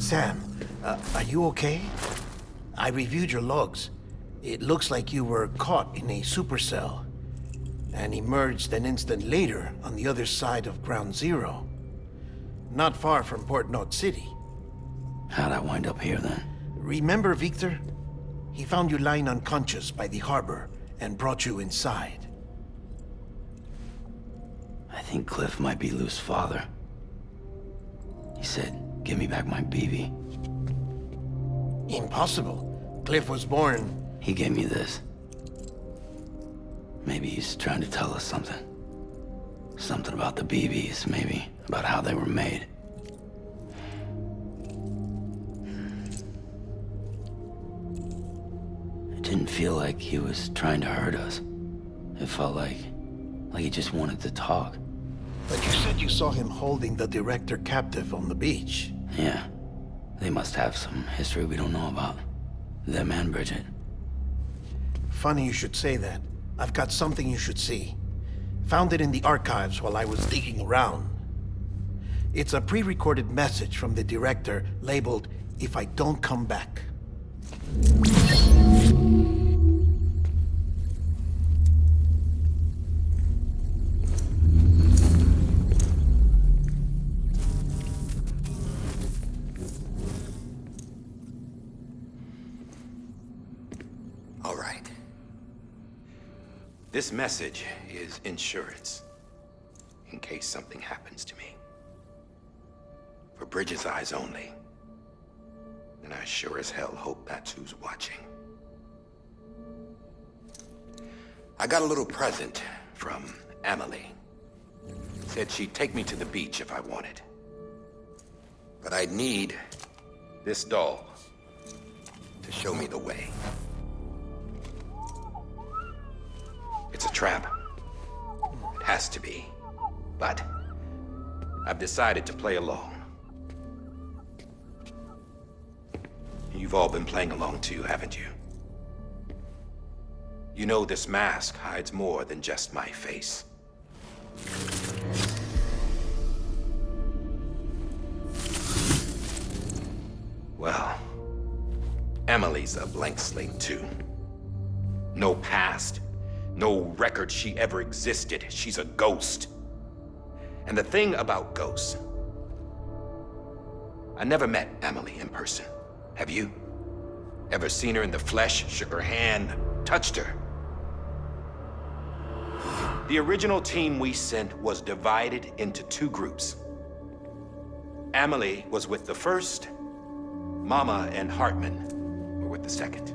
Sam, are you okay? I reviewed your logs. It looks like you were caught in a supercell and emerged an instant later on the other side of Ground Zero. Not far from Port Knot City. How'd I wind up here then? Remember Victor? He found you lying unconscious by the harbor and brought you inside. I think Cliff might be Lou's father. He said, give me back my BB. Impossible. Cliff was born... He gave me this. Maybe he's trying to tell us something. Something about the BBs, maybe. About how they were made. It didn't feel like he was trying to hurt us. It felt like he just wanted to talk. But you said you saw him holding the director captive on the beach. Yeah. They must have some history we don't know about. Them and Bridget. Funny you should say that. I've got something you should see. Found it in the archives while I was digging around. It's a pre-recorded message from the director labeled, "If I don't come back." All right. This message is insurance, in case something happens to me. For Bridget's eyes only. And I sure as hell hope that's who's watching. I got a little present from Emily. Said she'd take me to the beach if I wanted. But I'd need this doll to show me the way. It's a trap. It has to be. But I've decided to play along. You've all been playing along too, haven't you? You know this mask hides more than just my face. Well, Emily's a blank slate too. No past. No record she ever existed. She's a ghost. And the thing about ghosts, I never met Emily in person. Have you? Ever seen her in the flesh, shook her hand, touched her? The original team we sent was divided into two groups. Emily was with the first. Mama and Hartman were with the second.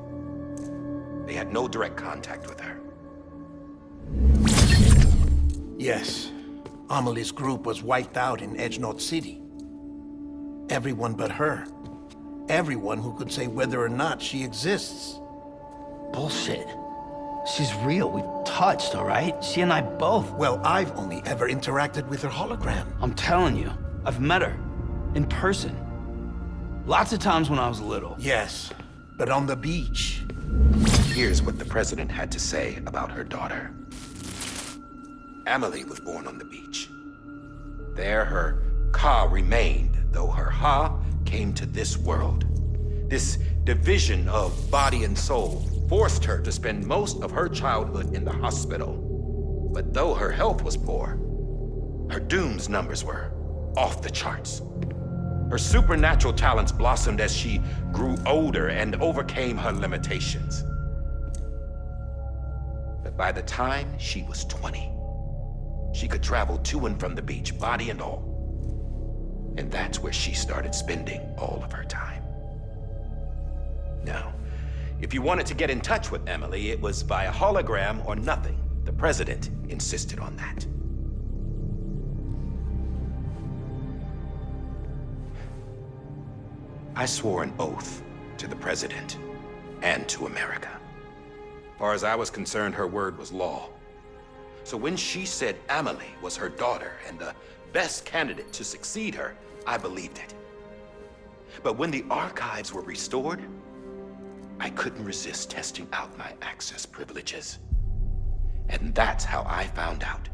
They had no direct contact with her. Yes. Amelie's group was wiped out in Edge Knot City. Everyone but her. Everyone who could say whether or not she exists. Bullshit. She's real. We've touched, all right? She and I both. Well, I've only ever interacted with her hologram. I'm telling you, I've met her. In person. Lots of times when I was little. Yes, but on the beach. Here's what the president had to say about her daughter. Emily was born on the beach. There her Ka remained, though her Ha came to this world. This division of body and soul forced her to spend most of her childhood in the hospital. But though her health was poor, her Doom's numbers were off the charts. Her supernatural talents blossomed as she grew older and overcame her limitations. But by the time she was 20, she could travel to and from the beach, body and all. And that's where she started spending all of her time. Now, if you wanted to get in touch with Emily, it was via hologram or nothing. The president insisted on that. I swore an oath to the president and to America. As far as I was concerned, her word was law. So when she said Emily was her daughter and the best candidate to succeed her, I believed it. But when the archives were restored, I couldn't resist testing out my access privileges. And that's how I found out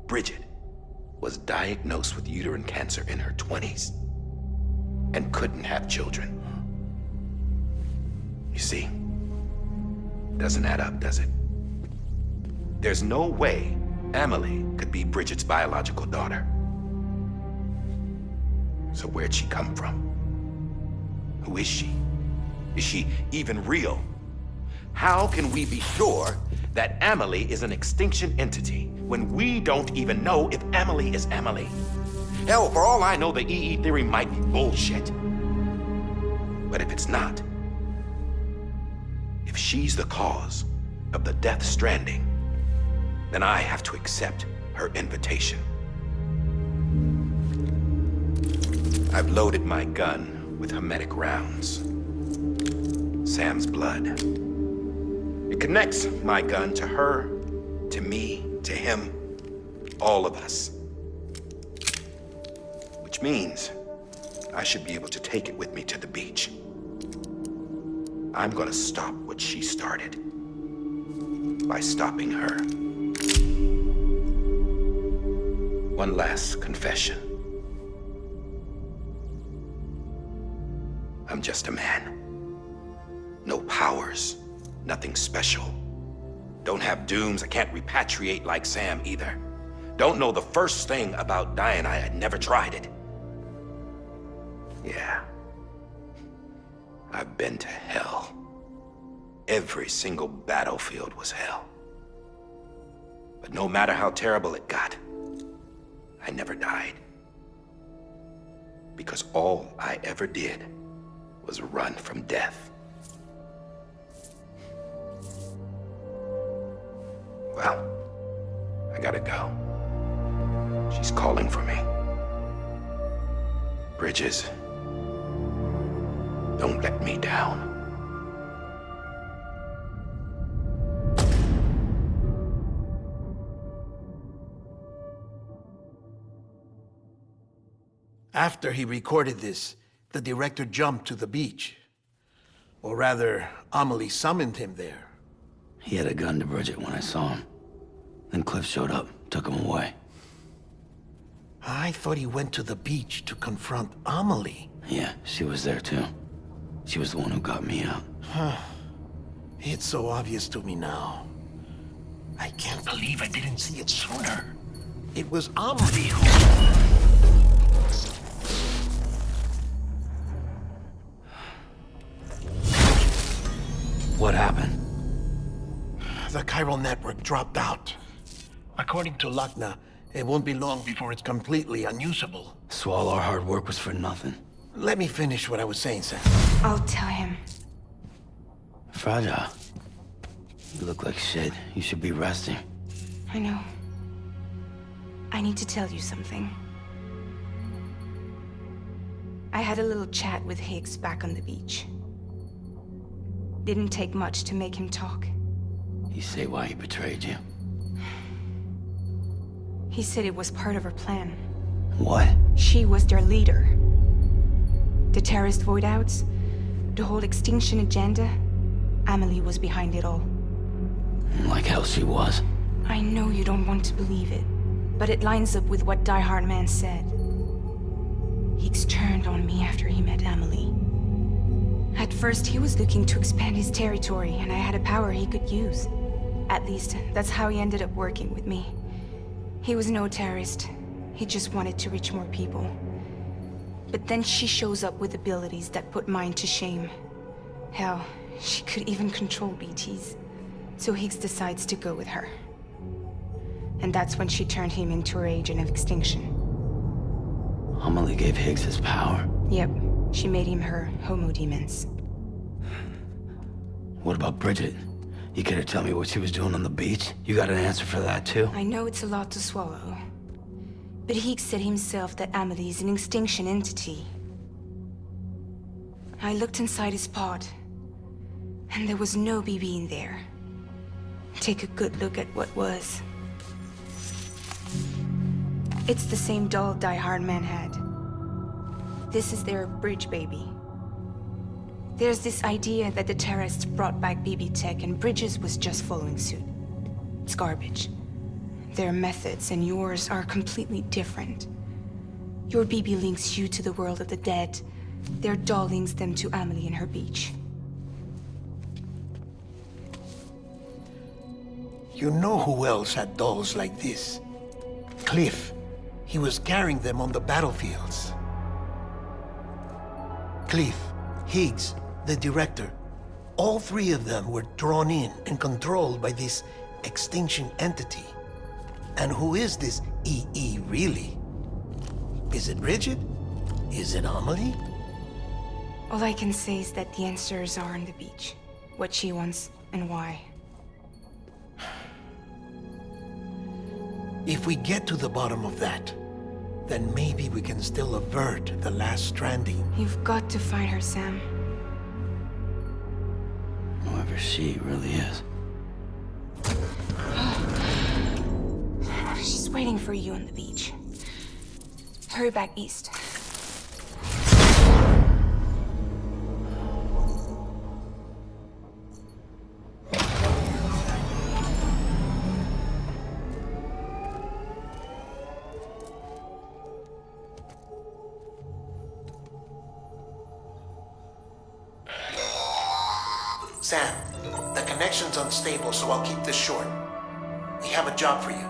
Bridget was diagnosed with uterine cancer in her 20s. and couldn't have children. You see, doesn't add up, does it? There's no way Amelie could be Bridget's biological daughter. So where'd she come from? Who is she? Is she even real? How can we be sure that Amelie is an extinction entity when we don't even know if Amelie is Amelie? Hell, for all I know, the EE theory might be bullshit. But if it's not, if she's the cause of the death stranding, then I have to accept her invitation. I've loaded my gun with hermetic rounds. Sam's blood. It connects my gun to her, to me, to him, all of us. Which means I should be able to take it with me to the beach. I'm gonna stop what she started by stopping her. One last confession. I'm just a man. No powers, nothing special. Don't have dooms, I can't repatriate like Sam either. Don't know the first thing about dying, I had never tried it. Yeah. I've been to hell. Every single battlefield was hell. But no matter how terrible it got, I never died. Because all I ever did was run from death. Well, I gotta go. She's calling for me. Bridges, don't let me down. After he recorded this, the director jumped to the beach. Or rather, Amelie summoned him there. He had a gun to Bridget when I saw him. Then Cliff showed up, took him away. I thought he went to the beach to confront Amelie. Yeah, she was there too. She was the one who got me out. It's so obvious to me now. I can't believe I didn't see it sooner. It was Amelie who... What happened? The chiral network dropped out. According to Lakna, it won't be long before it's completely unusable. So all our hard work was for nothing. Let me finish what I was saying, Sam. I'll tell him. Fragile. You look like shit. You should be resting. I know. I need to tell you something. I had a little chat with Higgs back on the beach. Didn't take much to make him talk. You say why he betrayed you? He said it was part of her plan. What? She was their leader. The terrorist void-outs, the whole extinction agenda, Amelie was behind it all. Like hell she was. I know you don't want to believe it, but it lines up with what Die Hard Man said. Higgs turned on me after he met Amelie. At first, he was looking to expand his territory, and I had a power he could use. At least, that's how he ended up working with me. He was no terrorist. He just wanted to reach more people. But then she shows up with abilities that put mine to shame. Hell, she could even control BTs. So Higgs decides to go with her. And that's when she turned him into her agent of extinction. Amelie gave Higgs his power. Yep, she made him her Homo Demens. What about Bridget? You care to tell me what she was doing on the beach? You got an answer for that too? I know it's a lot to swallow. But Higgs said himself that Amelie is an extinction entity. I looked inside his pod, and there was no BB in there. Take a good look at what was. It's the same doll Die Hard Man had. This is their bridge baby. There's this idea that the terrorists brought back BB tech and Bridges was just following suit. It's garbage. Their methods and yours are completely different. Your BB links you to the world of the dead, Their doll links them to Amelie and her beach. You know who else had dolls like this? Cliff. He was carrying them on the battlefields. Cliff, Higgs, the director. All three of them were drawn in and controlled by this extinction entity. And who is this EE really? Is it Bridget? Is it Amelie? All I can say is that the answers are on the beach. What she wants and why. If we get to the bottom of that, then maybe we can still avert the last stranding. You've got to find her, Sam. Whoever she really is. She's waiting for you on the beach. Hurry back east. Sam, the connection's unstable, so I'll keep this short. We have a job for you.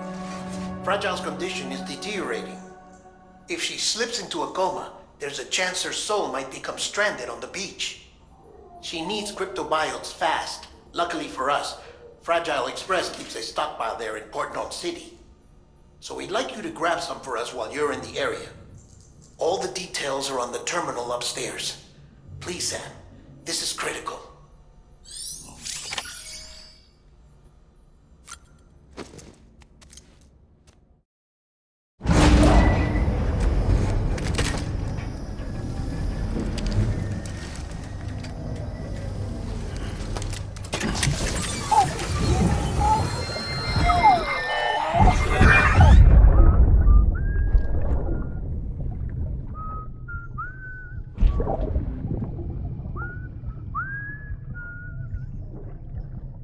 Fragile's condition is deteriorating. If she slips into a coma, there's a chance her soul might become stranded on the beach. She needs cryptobiotes fast. Luckily for us, Fragile Express keeps a stockpile there in Port Knot City. So we'd like you to grab some for us while you're in the area. All the details are on the terminal upstairs. Please, Sam, this is critical.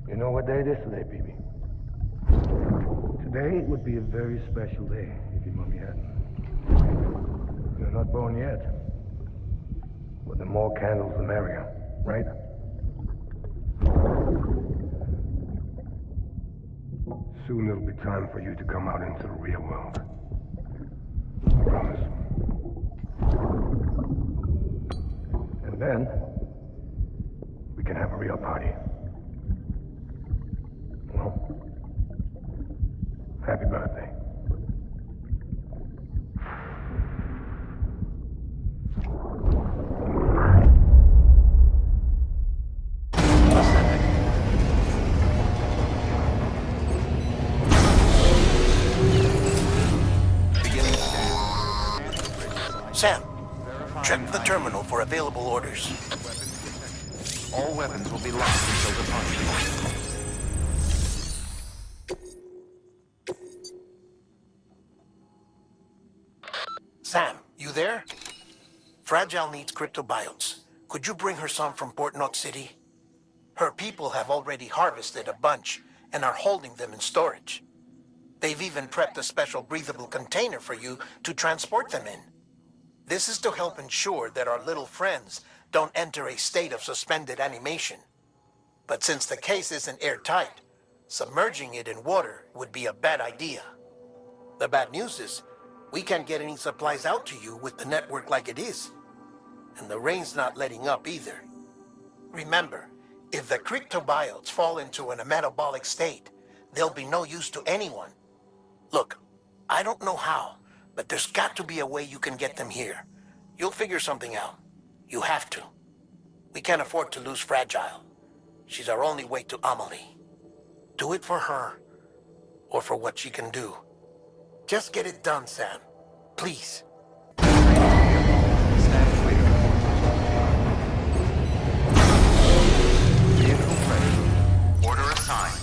You know what day it is today, Phoebe? Today would be a very special day if your mommy hadn't. You're not born yet. But the more candles, the merrier, right? Soon it'll be time for you to come out into the real world. I promise. And then, we can have a real party. Well, happy birthday. Sam, check the terminal for available orders. All weapons will be locked until departure. Sam, you there? Fragile needs cryptobiotes. Could you bring her some from Port Knot City? Her people have already harvested a bunch and are holding them in storage. They've even prepped a special breathable container for you to transport them in. This is to help ensure that our little friends don't enter a state of suspended animation. But since the case isn't airtight, submerging it in water would be a bad idea. The bad news is, we can't get any supplies out to you with the network like it is. And the rain's not letting up either. Remember, if the cryptobiotes fall into a metabolic state, they'll be no use to anyone. Look, I don't know how, but there's got to be a way you can get them here. You'll figure something out. You have to. We can't afford to lose Fragile. She's our only way to Amelie. Do it for her, or for what she can do. Just get it done, Sam. Please. Stand clear. Vehicle ready. Order assigned.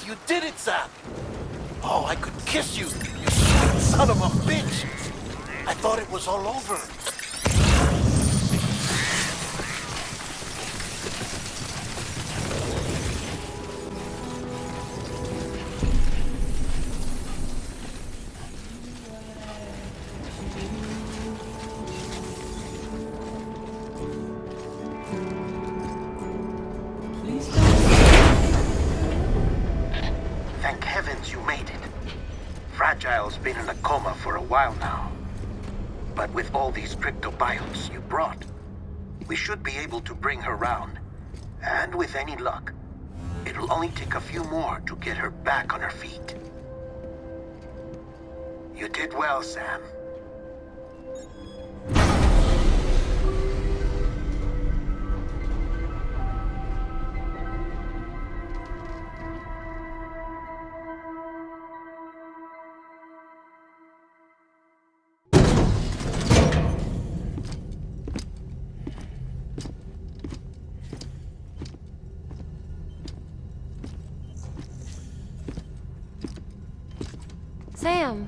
You did it, Sam! Oh, I could kiss you, you sweet son of a bitch! I thought it was all over. Thank heavens you made it. Fragile's been in a coma for a while now. But with all these cryptobiotes you brought, we should be able to bring her round. And with any luck, it'll only take a few more to get her back on her feet. You did well, Sam. Sam!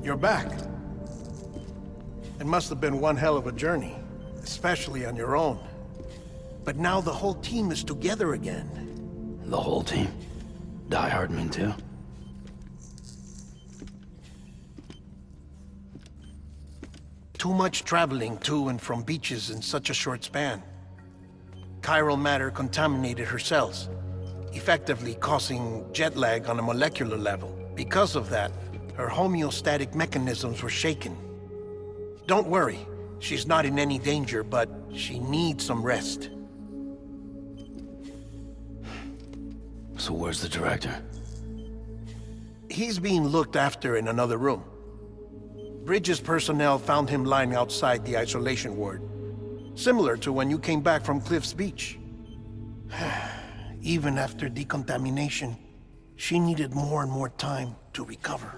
You're back. It must have been one hell of a journey, especially on your own. But now the whole team is together again. The whole team? Die Hardman too? Too much traveling to and from beaches in such a short span. Chiral matter contaminated her cells, effectively causing jet lag on a molecular level. Because of that, her homeostatic mechanisms were shaken. Don't worry, she's not in any danger, but she needs some rest. So where's the director? He's being looked after in another room. Bridges personnel found him lying outside the isolation ward, similar to when you came back from Cliff's Beach. Even after decontamination, she needed more and more time to recover.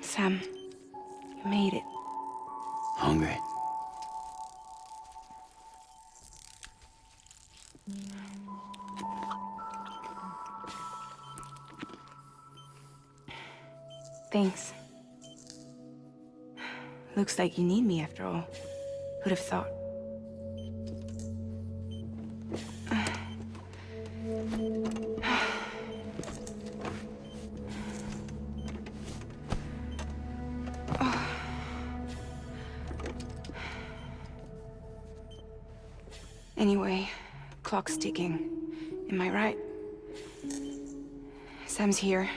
Sam, you made it. Hungry? Thanks. Looks like you need me after all. Who'd have thought? Anyway, clock's ticking. Am I right? Sam's here.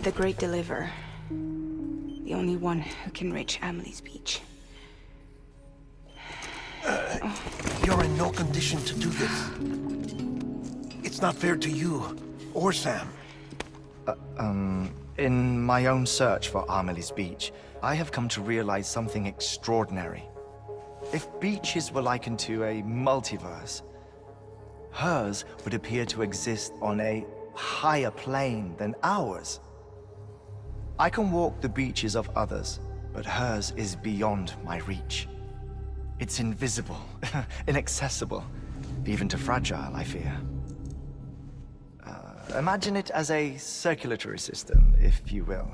The Great Deliverer. The only one who can reach Amelie's Beach. You're in no condition to do this. It's not fair to you, or Sam. In my own search for Amelie's Beach, I have come to realize something extraordinary. If beaches were likened to a multiverse, hers would appear to exist on a higher plane than ours. I can walk the beaches of others, but hers is beyond my reach. It's invisible, inaccessible, even to Fragile, I fear. Imagine it as a circulatory system, if you will.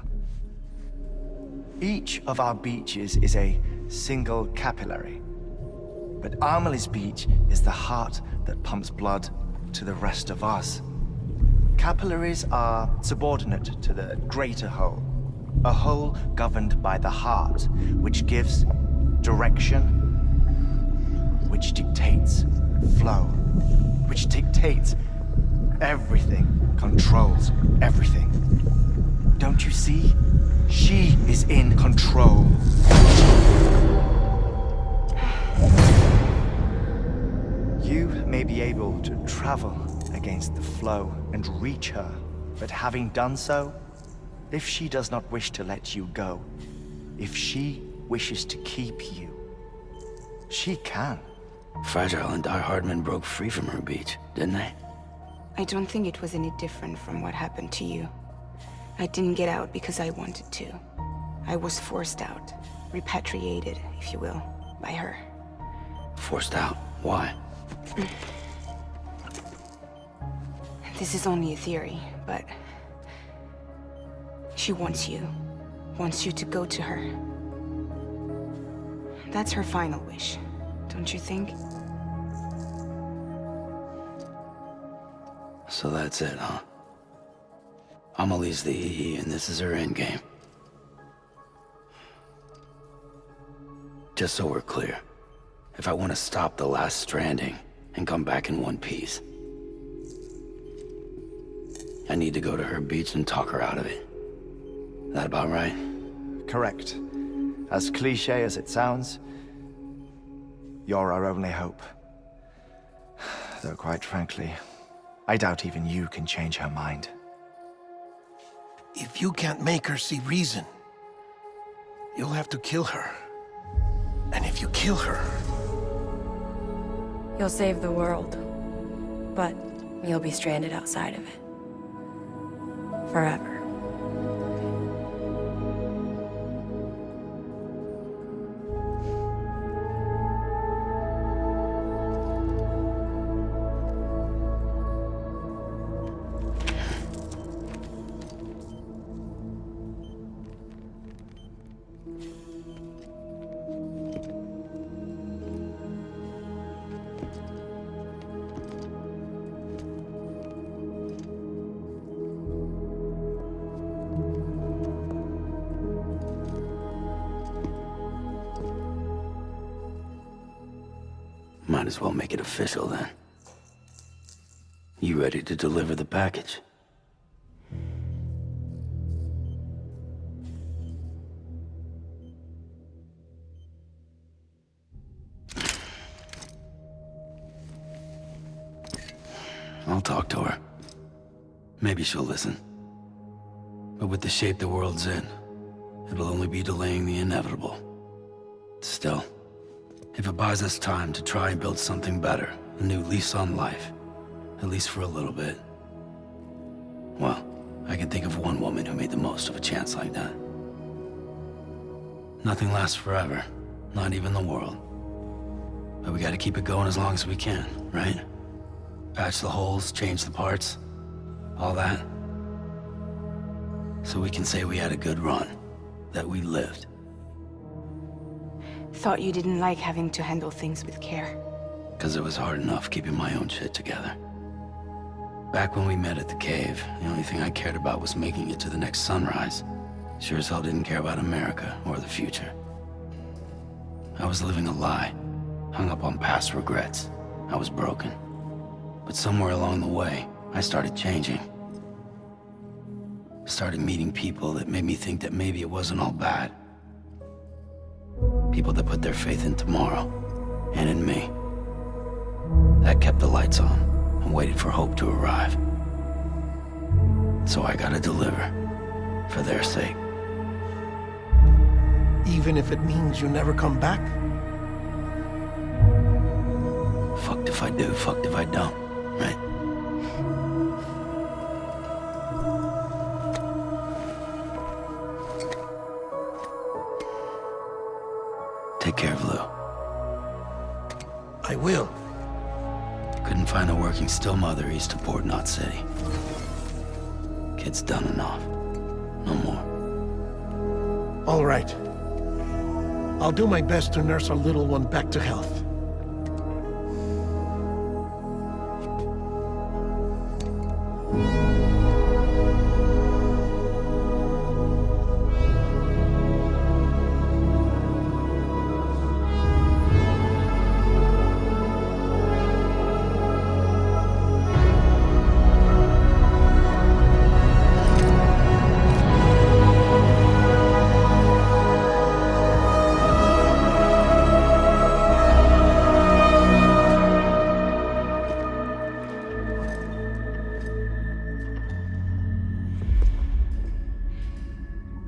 Each of our beaches is a single capillary, but Amelie's Beach is the heart that pumps blood to the rest of us. Capillaries are subordinate to the greater whole, a whole governed by the heart, which gives direction, which dictates flow, which dictates everything, controls everything. Don't you see? She is in control. You may be able to travel against the flow and reach her, but having done so, if she does not wish to let you go, if she wishes to keep you, she can. Fragile and Die Hardman broke free from her beach, didn't they? I don't think it was any different from what happened to you. I didn't get out because I wanted to. I was forced out. Repatriated, if you will, by her. Forced out? Why? This is only a theory, but... she wants you. Wants you to go to her. That's her final wish, don't you think? So that's it, huh? Amelie's the EE, and this is her endgame. Just so we're clear, if I want to stop the last Stranding and come back in one piece, I need to go to her beach and talk her out of it. That about right? Correct. As cliche as it sounds, you're our only hope. Though quite frankly, I doubt even you can change her mind. If you can't make her see reason, you'll have to kill her. And if you kill her... You'll save the world, but you'll be stranded outside of it. Forever. Might as well make it official then. You ready to deliver the package? I'll talk to her. Maybe she'll listen. But with the shape the world's in, it'll only be delaying the inevitable. Still, if it buys us time to try and build something better, a new lease on life, at least for a little bit, well, I can think of one woman who made the most of a chance like that. Nothing lasts forever, not even the world. But we gotta keep it going as long as we can, right? Patch the holes, change the parts, all that. So we can say we had a good run, that we lived. Thought you didn't like having to handle things with care. 'Cause it was hard enough keeping my own shit together. Back when we met at the cave, the only thing I cared about was making it to the next sunrise. Sure as hell didn't care about America or the future. I was living a lie, hung up on past regrets. I was broken. But somewhere along the way, I started changing. Started meeting people that made me think that maybe it wasn't all bad. People that put their faith in tomorrow, and in me. That kept the lights on, and waited for hope to arrive. So I gotta deliver, for their sake. Even if it means you never come back? Fucked if I do, fucked if I don't, right? Take care of Lou. I will. Couldn't find a working still mother east of Port Knot City. Kid's done enough. No more. All right. I'll do my best to nurse our little one back to health.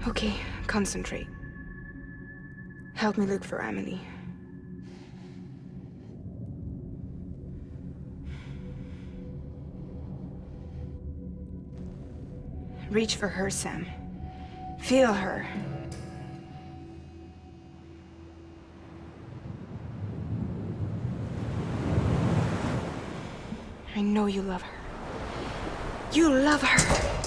Okay, concentrate. Help me look for Amelie. Reach for her, Sam. Feel her. I know you love her. You love her!